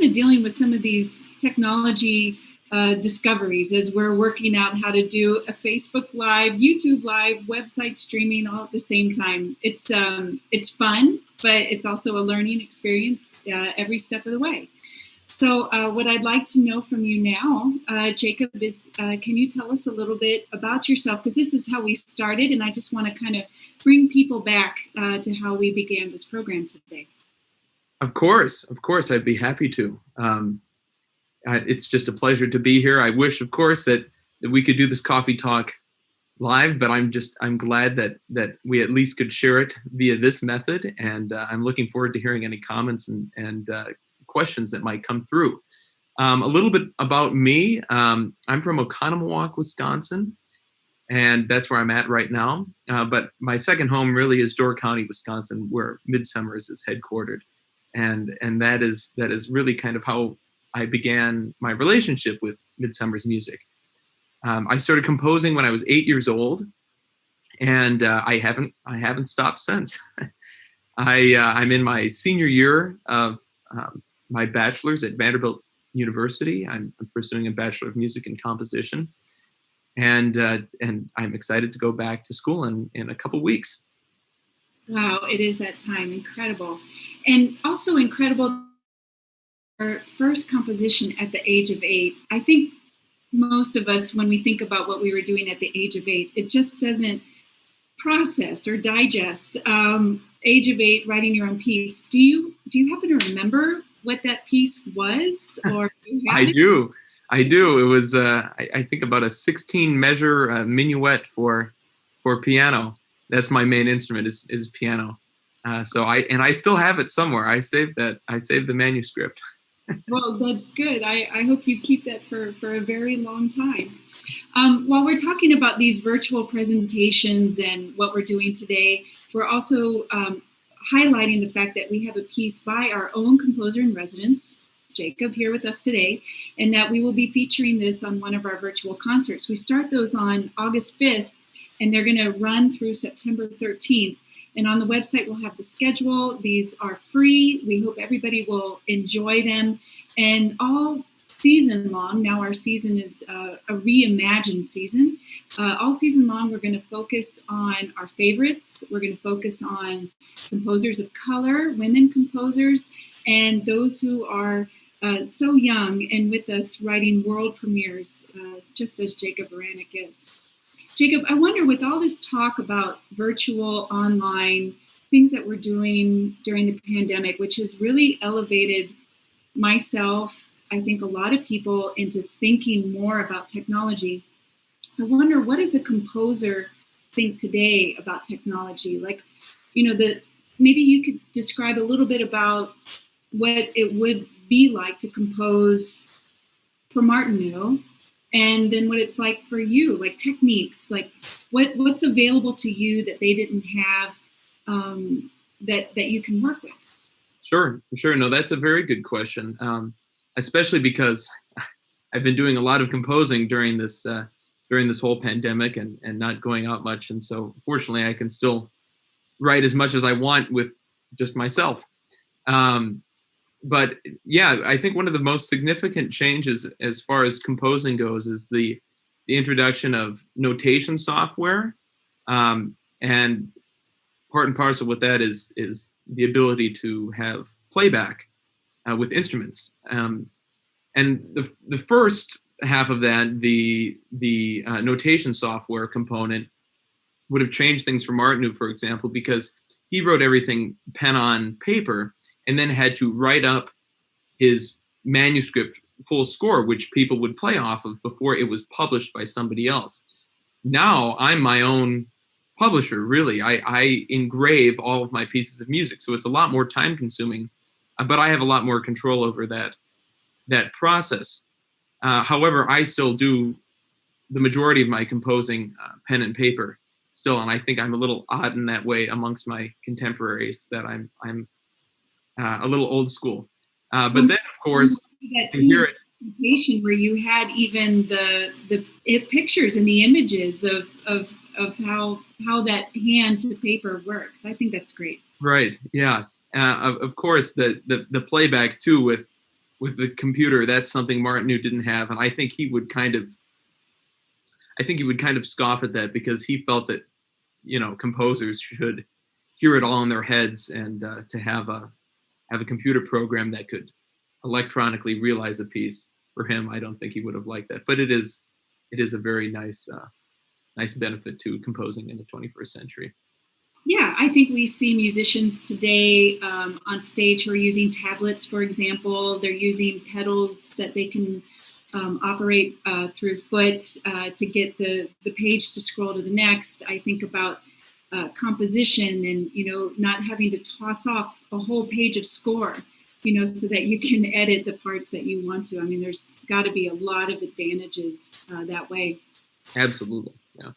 of dealing with some of these technology discoveries as we're working out how to do a Facebook Live, YouTube Live, website streaming all at the same time. It's fun, but it's also a learning experience every step of the way. So what I'd like to know from you now, Jacob, is can you tell us a little bit about yourself? Because this is how we started, and I just want to kind of bring people back to how we began this program today. Of course, I'd be happy to. It's just a pleasure to be here. I wish, of course, that we could do this coffee talk live, but I'm glad that we at least could share it via this method, and I'm looking forward to hearing any comments and questions that might come through. A little bit about me. I'm from Oconomowoc, Wisconsin, and that's where I'm at right now. But my second home really is Door County, Wisconsin, where Midsummer is headquartered, and that is really kind of how I began my relationship with Midsummer's music. I started composing when I was 8 years old, and I haven't stopped since. I'm in my senior year of my bachelor's at Vanderbilt University. I'm pursuing a Bachelor of Music and Composition, and I'm excited to go back to school in a couple weeks. Wow, it is that time. Incredible. And also incredible, our first composition at the age of 8. I think most of us, when we think about what we were doing at the age of 8, it just doesn't process or digest. Age of 8, writing your own piece. Do you happen to remember what that piece was? Or I do. It was I think about a 16 measure minuet for piano. That's my main instrument is piano. So I still have it somewhere. I saved the manuscript. Well, that's good. I hope you keep that for a very long time. While we're talking about these virtual presentations and what we're doing today, we're also highlighting the fact that we have a piece by our own composer in residence, Jacob, here with us today, and that we will be featuring this on one of our virtual concerts. We start those on August 5th, and they're going to run through September 13th. And on the website, we'll have the schedule. These are free. We hope everybody will enjoy them. And all season long, now our season is a reimagined season. All season long, we're going to focus on our favorites. We're going to focus on composers of color, women composers, and those who are so young and with us writing world premieres, just as Jacob Beranek is. Jacob, I wonder, with all this talk about virtual, online, things that we're doing during the pandemic, which has really elevated myself, I think a lot of people, into thinking more about technology. I wonder, what does a composer think today about technology? Like, maybe you could describe a little bit about what it would be like to compose for Martinu, and then what it's like for you, like techniques, like what's available to you that they didn't have, that you can work with. Sure. No, that's a very good question, especially because I've been doing a lot of composing during this whole pandemic and not going out much, and so fortunately I can still write as much as I want with just myself. But yeah, I think one of the most significant changes as far as composing goes is the introduction of notation software, and part and parcel with that is the ability to have playback with instruments. And the first half of that, the notation software component, would have changed things for Martinu, for example, because he wrote everything pen on paper, and then had to write up his manuscript full score, which people would play off of before it was published by somebody else. Now I'm my own publisher, really. I engrave all of my pieces of music, so it's a lot more time consuming, but I have a lot more control over that process. However, I still do the majority of my composing pen and paper still, and I think I'm a little odd in that way amongst my contemporaries, that I'm a little old school. But then, of course, that presentation where you had even the pictures and the images of how that hand to paper works. I think that's great. Right. Yes. Of course, the playback too, with with the computer, that's something Martinu didn't have, and I think he would kind of scoff at that, because he felt that, composers should hear it all in their heads, and to have a computer program that could electronically realize a piece, for him, I don't think he would have liked that. But it is a very nice benefit to composing in the 21st century. Yeah, I think we see musicians today on stage who are using tablets, for example. They're using pedals that they can operate through foot to get the page to scroll to the next. I think about composition and, not having to toss off a whole page of score, so that you can edit the parts that you want to. I mean, there's got to be a lot of advantages that way. Absolutely. Yeah.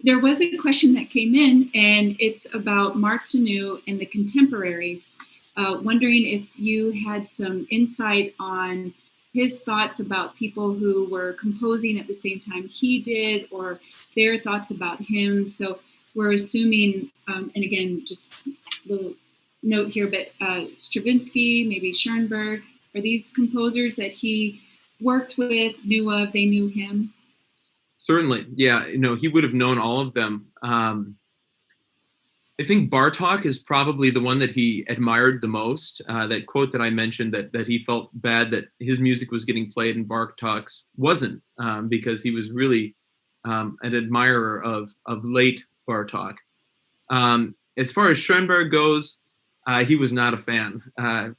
There was a question that came in, and it's about Martinu and the contemporaries. Wondering if you had some insight on his thoughts about people who were composing at the same time he did, or their thoughts about him. So we're assuming, and again, just a little note here, but Stravinsky, maybe Schoenberg, are these composers that he worked with, knew of, they knew him? Certainly, yeah. He would have known all of them. I think Bartók is probably the one that he admired the most. That quote that I mentioned, that he felt bad that his music was getting played and Bartók's wasn't, because he was really an admirer of late Bartók. As far as Schoenberg goes, he was not a fan,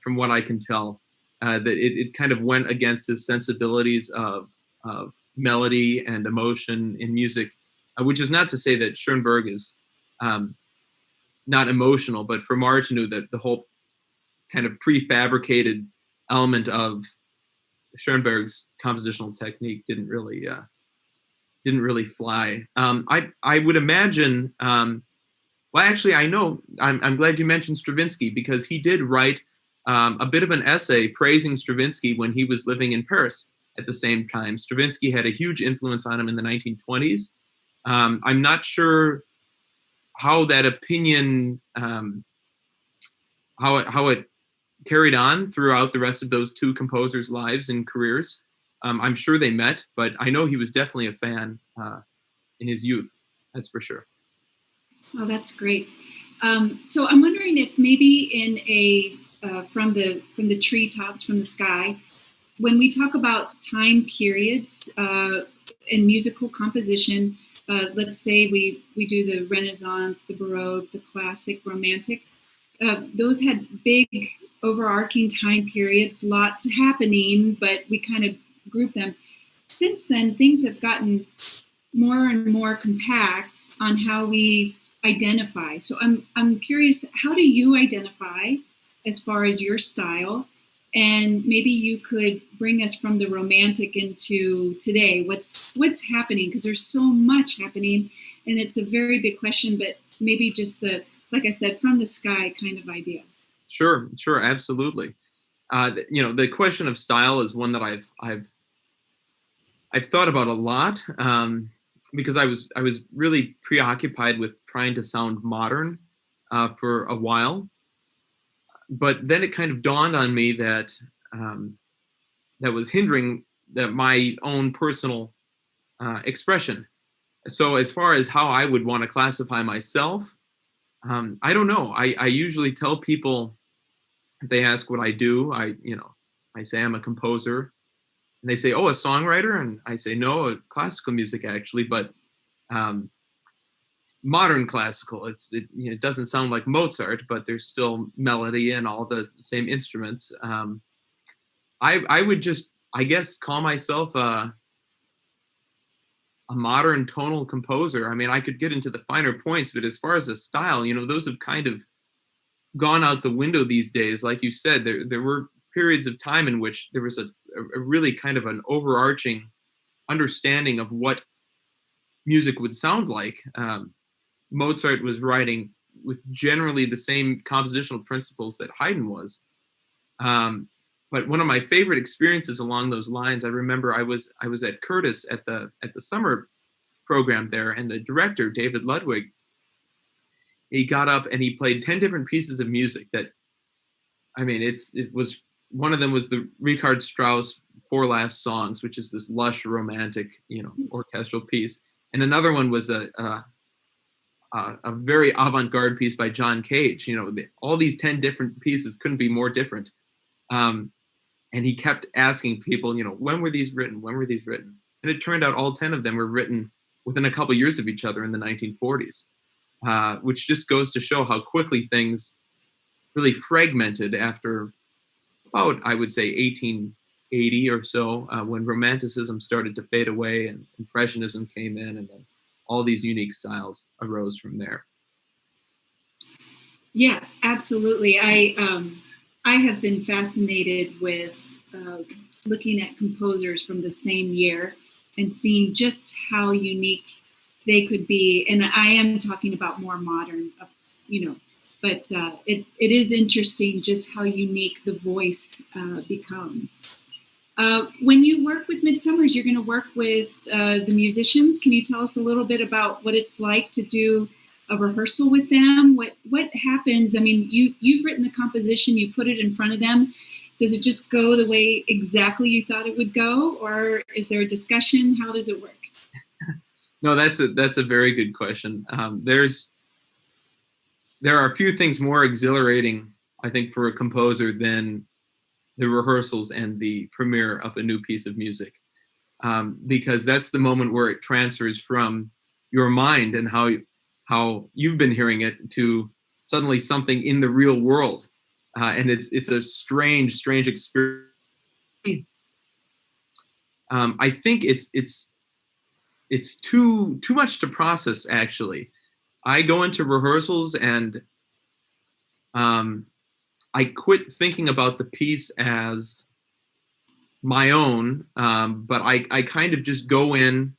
from what I can tell. That it kind of went against his sensibilities of melody and emotion in music, which is not to say that Schoenberg is not emotional, but for Martinu, that the whole kind of prefabricated element of Schoenberg's compositional technique didn't really fly. I would imagine. Well, actually, I know. I'm glad you mentioned Stravinsky, because he did write a bit of an essay praising Stravinsky when he was living in Paris at the same time. Stravinsky had a huge influence on him in the 1920s. I'm not sure how that opinion, how it carried on throughout the rest of those two composers' lives and careers. I'm sure they met, but I know he was definitely a fan in his youth. That's for sure. Oh, that's great. So I'm wondering if maybe in from the treetops, from the sky, when we talk about time periods in musical composition, let's say we do the Renaissance, the Baroque, the Classic, Romantic. Those had big overarching time periods, lots happening, but we kind of group them. Since then, things have gotten more and more compact on how we identify. So I'm curious, how do you identify as far as your style? And maybe you could bring us from the Romantic into today. What's happening? Because there's so much happening, and it's a very big question. But maybe just like I said, from the sky kind of idea. Sure, absolutely. The question of style is one that I've thought about a lot, because I was really preoccupied with trying to sound modern for a while. But then it kind of dawned on me that that was hindering my own personal expression. So as far as how I would want to classify myself, I don't know. I usually tell people, if they ask what I do, I say I'm a composer, and they say, "Oh, a songwriter," and I say, "No, a classical music actually, but modern classical. It doesn't sound like Mozart, but there's still melody and all the same instruments." I would just, I guess, call myself a modern tonal composer. I mean, I could get into the finer points, but as far as a style, those have kind of gone out the window these days. Like you said, there were periods of time in which there was a really kind of an overarching understanding of what music would sound like. Mozart was writing with generally the same compositional principles that Haydn was. But one of my favorite experiences along those lines, I remember I was at Curtis at the summer program there, and the director, David Ludwig, he got up and he played 10 different pieces of music that, I mean, it was one of them was the Richard Strauss Four Last Songs, which is this lush, romantic, orchestral piece. And another one was a very avant-garde piece by John Cage. All these 10 different pieces couldn't be more different. And he kept asking people, when were these written? When were these written? And it turned out all 10 of them were written within a couple years of each other in the 1940s, which just goes to show how quickly things really fragmented after about, I would say, 1880 or so, when Romanticism started to fade away and Impressionism came in, and then all these unique styles arose from there. Yeah, absolutely. I have been fascinated with looking at composers from the same year and seeing just how unique they could be. And I am talking about more modern, but it is interesting just how unique the voice becomes. When you work with Midsummers, you're going to work with the musicians. Can you tell us a little bit about what it's like to do a rehearsal with them? What happens? I mean, you've written the composition, you put it in front of them. Does it just go the way exactly you thought it would go, or is there a discussion? How does it work? No, that's a very good question. There are a few things more exhilarating, I think, for a composer than the rehearsals and the premiere of a new piece of music, because that's the moment where it transfers from your mind and how you've been hearing it to suddenly something in the real world, and it's a strange experience. I think it's too much to process, actually. I go into rehearsals and I quit thinking about the piece as my own, but I kind of just go in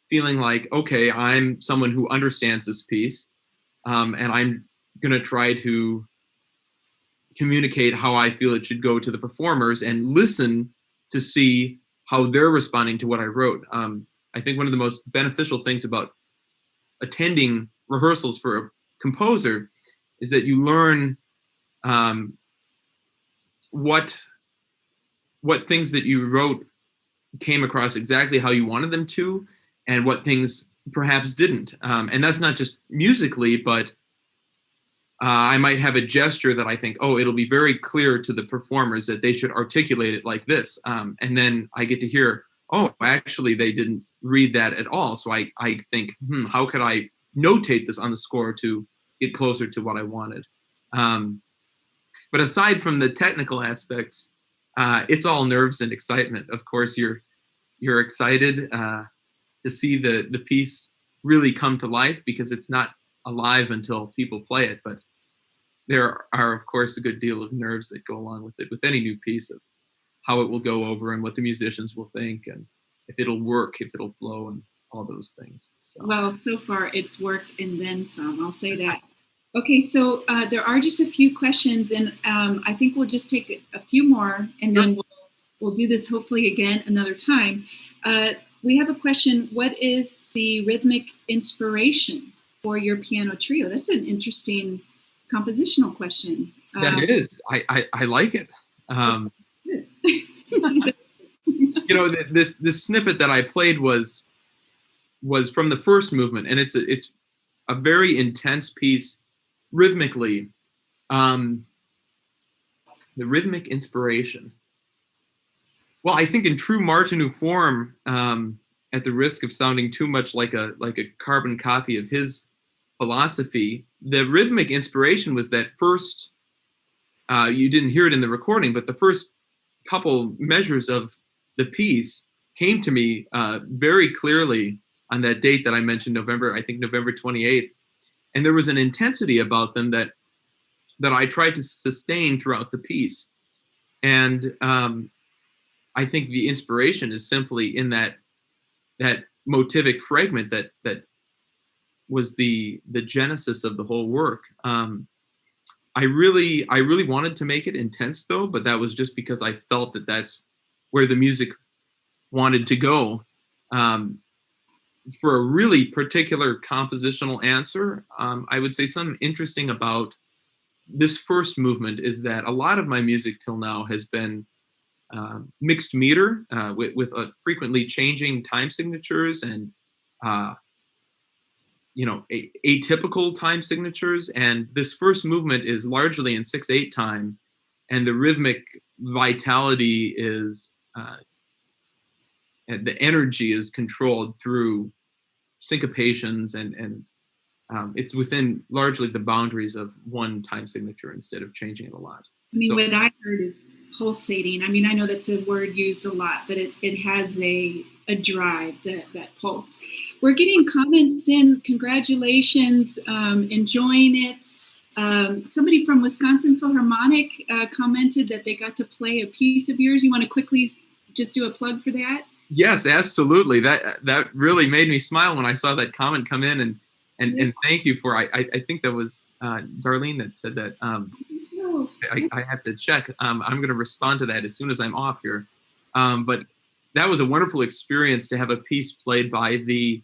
feeling like, okay, I'm someone who understands this piece, and I'm going to try to communicate how I feel it should go to the performers and listen to see how they're responding to what I wrote. I think one of the most beneficial things about attending rehearsals for a composer is that you learn what things that you wrote came across exactly how you wanted them to, and what things perhaps didn't. And that's not just musically, but I might have a gesture that I think, oh, it'll be very clear to the performers that they should articulate it like this. And then I get to hear, oh, actually, they didn't read that at all. So I think, how could I notate this on the score to get closer to what I wanted? But aside from the technical aspects, it's all nerves and excitement. Of course, you're excited to see the piece really come to life, because it's not alive until people play it. But there are, of course, a good deal of nerves that go along with it, with any new piece, of how it will go over and what the musicians will think, and if it'll work, if it'll flow, and all those things. Well, so far it's worked and then some, I'll say that. Okay, so there are just a few questions, and I think we'll just take a few more, and then we'll do this hopefully again another time. We have a question: what is the rhythmic inspiration for your piano trio? That's an interesting compositional question. That is. I like it. This snippet that I played was from the first movement, and it's a very intense piece rhythmically. The rhythmic inspiration. Well, I think in true Martinu form, at the risk of sounding too much like a carbon copy of his philosophy, the rhythmic inspiration was that first, you didn't hear it in the recording, but the first couple measures of the piece came to me very clearly on that date that I mentioned, November 28th. And there was an intensity about them that I tried to sustain throughout the piece. And I think the inspiration is simply in that motivic fragment that was the genesis of the whole work. I really wanted to make it intense, though, but that was just because I felt that that's where the music wanted to go. For a really particular compositional answer, I would say something interesting about this first movement is that a lot of my music till now has been mixed meter with frequently changing time signatures and atypical time signatures. And this first movement is largely in 6/8 time, and the rhythmic vitality is and the energy is controlled through syncopations, and it's within largely the boundaries of one time signature instead of changing it a lot. I mean, what I heard is pulsating. I mean, I know that's a word used a lot, but it has a drive, that pulse. We're getting comments in. Congratulations, enjoying it. Somebody from Wisconsin Philharmonic commented that they got to play a piece of yours. You want to quickly just do a plug for that? Yes, absolutely. That really made me smile when I saw that comment come in, and thank you for. I think that was Darlene that said that. I have to check. I'm going to respond to that as soon as I'm off here. But that was a wonderful experience to have a piece played by the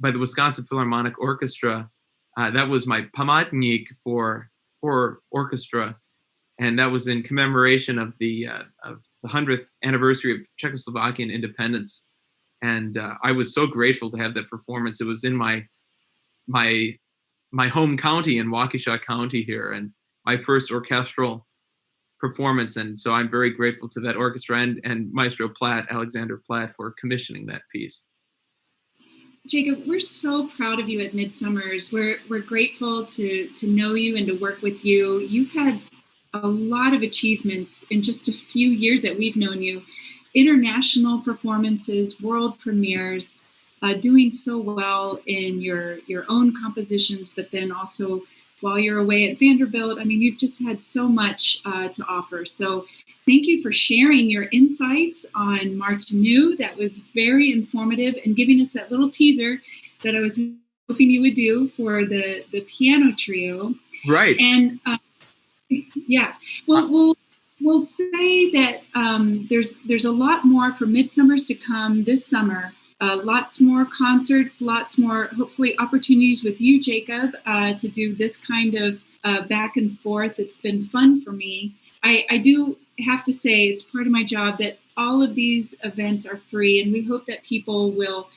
Wisconsin Philharmonic Orchestra. That was my pamatnik for orchestra, and that was in commemoration of the 100th anniversary of Czechoslovakian independence. And I was so grateful to have that performance. It was in my home county in Waukesha County here, and my first orchestral performance. And so I'm very grateful to that orchestra and Maestro Platt, Alexander Platt, for commissioning that piece. Jacob, we're so proud of you at Midsummers. We're grateful to know you and to work with you. You've had a lot of achievements in just a few years that we've known you. International performances, world premieres, doing so well in your own compositions, but then also while you're away at Vanderbilt. I mean, you've just had so much to offer. So thank you for sharing your insights on Martinu. That was very informative, and giving us that little teaser that I was hoping you would do for the piano trio. Right. And yeah, well, we'll say that there's a lot more for Midsummers to come this summer. Lots more concerts, lots more, hopefully, opportunities with you, Jacob, to do this kind of back and forth. It's been fun for me. I do have to say, it's part of my job that all of these events are free, and we hope that people will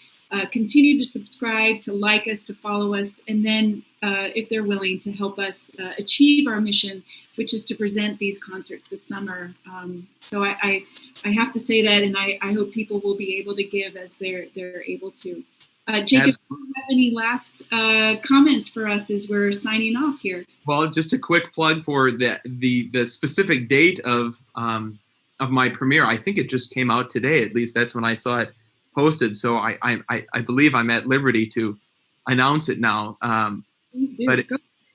continue to subscribe, to like us, to follow us, and then if they're willing, to help us achieve our mission, which is to present these concerts this summer. So I have to say that, and I hope people will be able to give as they're able to. Jacob, do you have any last comments for us as we're signing off here? Well, just a quick plug for the specific date of my premiere. I think it just came out today. At least that's when I saw it posted. So I believe I'm at liberty to announce it now. But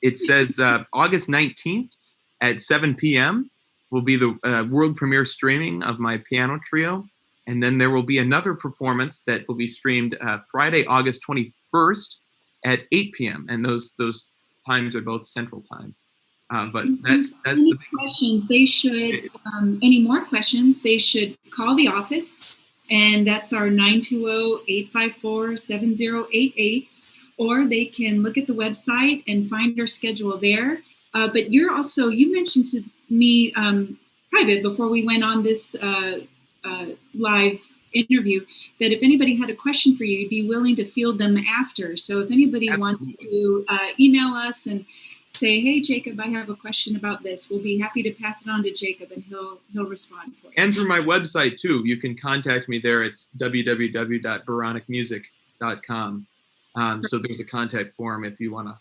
it says August 19th at 7 p.m. will be the world premiere streaming of my piano trio. And then there will be another performance that will be streamed Friday, August 21st at 8 p.m. And those times are both Central Time. But that's any questions. They should any more questions. They should call the office, and that's our 920-854-7088. Or they can look at the website and find our schedule there. But you mentioned to me private before we went on this live interview that if anybody had a question for you, you'd be willing to field them after. So if anybody wants to email us and say, hey, Jacob, I have a question about this, we'll be happy to pass it on to Jacob, and he'll respond for you. And through my website, too. You can contact me there. It's www.beranekmusic.com. So there's a contact form if you wanna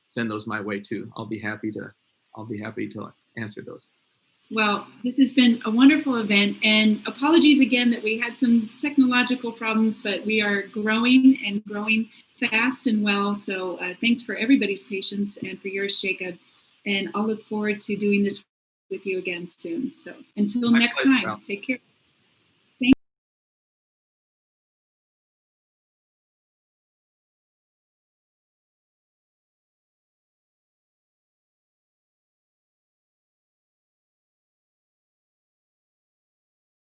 send those my way too. I'll be happy to answer those. Well, this has been a wonderful event, and apologies again that we had some technological problems, but we are growing and growing fast and well. So thanks for everybody's patience and for yours, Jacob. And I'll look forward to doing this with you again soon. So until next time, take care.